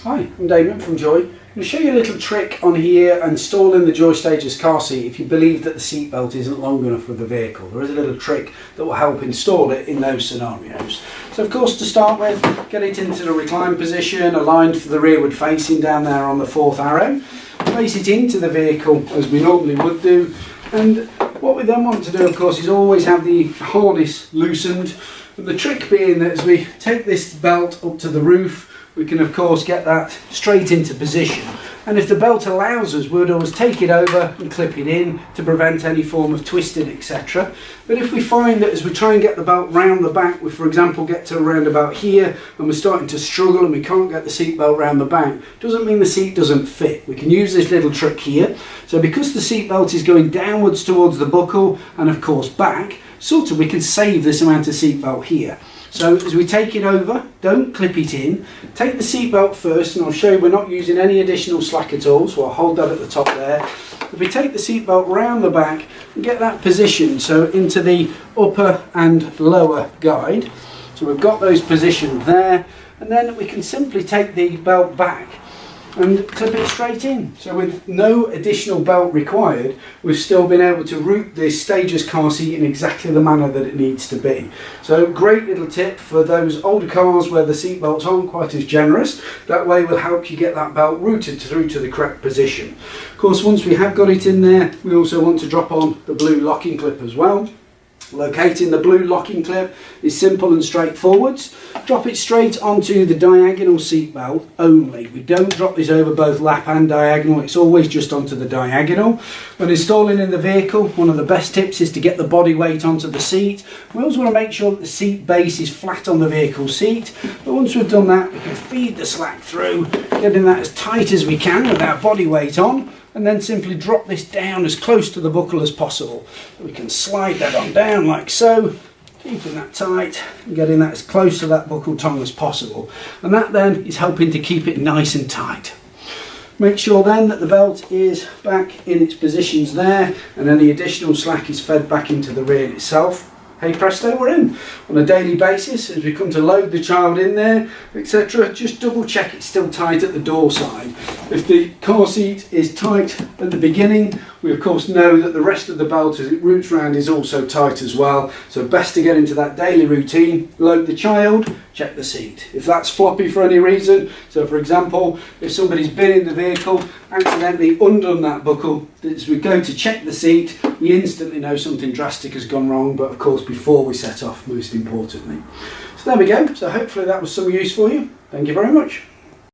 Hi, I'm Damon from Joie. I'm going to show you a little trick on here installing the Joie Stages car seat if you believe that the seat belt isn't long enough with the vehicle. There is a little trick that will help install it in those scenarios. So of course, to start with, get it into the recline position, aligned for the rearward facing down there on the fourth arrow. Place it into the vehicle as we normally would do, and what we then want to do of course is always have the harness loosened. But the trick being that as we take this belt up to the roof, we can of course get that straight into position, and if the belt allows us, we'd always take it over and clip it in to prevent any form of twisting, etc. But if we find that as we try and get the belt round the back, we for example get to around about here and we're starting to struggle and we can't get the seat belt round the back, doesn't mean the seat doesn't fit. We can use this little trick here. So because the seat belt is going downwards towards the buckle and of course back, sort of we can save this amount of seat belt here. So as we take it over, don't clip it in, take the seat belt first, and I'll show you we're not using any additional slack at all, so I'll hold that at the top there. If we take the seat belt round the back and get that positioned, so into the upper and lower guide, so we've got those positioned there, and then we can simply take the belt back and clip it straight in. So with no additional belt required, we've still been able to route this Stages car seat in exactly the manner that it needs to be. So great little tip for those older cars where the seat belts aren't quite as generous. That way will help you get that belt routed through to the correct position. Of course, once we have got it in there, we also want to drop on the blue locking clip as well. Locating the blue locking clip is simple and straightforward. Drop it straight onto the diagonal seat belt only. We don't drop this over both lap and diagonal, it's always just onto the diagonal. When installing in the vehicle, one of the best tips is to get the body weight onto the seat. We also want to make sure that the seat base is flat on the vehicle seat. But once we've done that, we can feed the slack through, getting that as tight as we can with our body weight on, and then simply drop this down as close to the buckle as possible. We can slide that on down like so, keeping that tight and getting that as close to that buckle tongue as possible. And that then is helping to keep it nice and tight. Make sure then that the belt is back in its positions there, and any additional slack is fed back into the rear itself. Hey presto, we're in. On a daily basis, as we come to load the child in there, etc., just double check it's still tight at the door side. If the car seat is tight at the beginning, we of course know that the rest of the belt as it routes round is also tight as well. So best to get into that daily routine, load the child, check the seat. If that's floppy for any reason, so for example, if somebody's been in the vehicle, accidentally undone that buckle, as we go to check the seat, we instantly know something drastic has gone wrong, but of course before we set off, most importantly. So there we go, so hopefully that was some use for you. Thank you very much.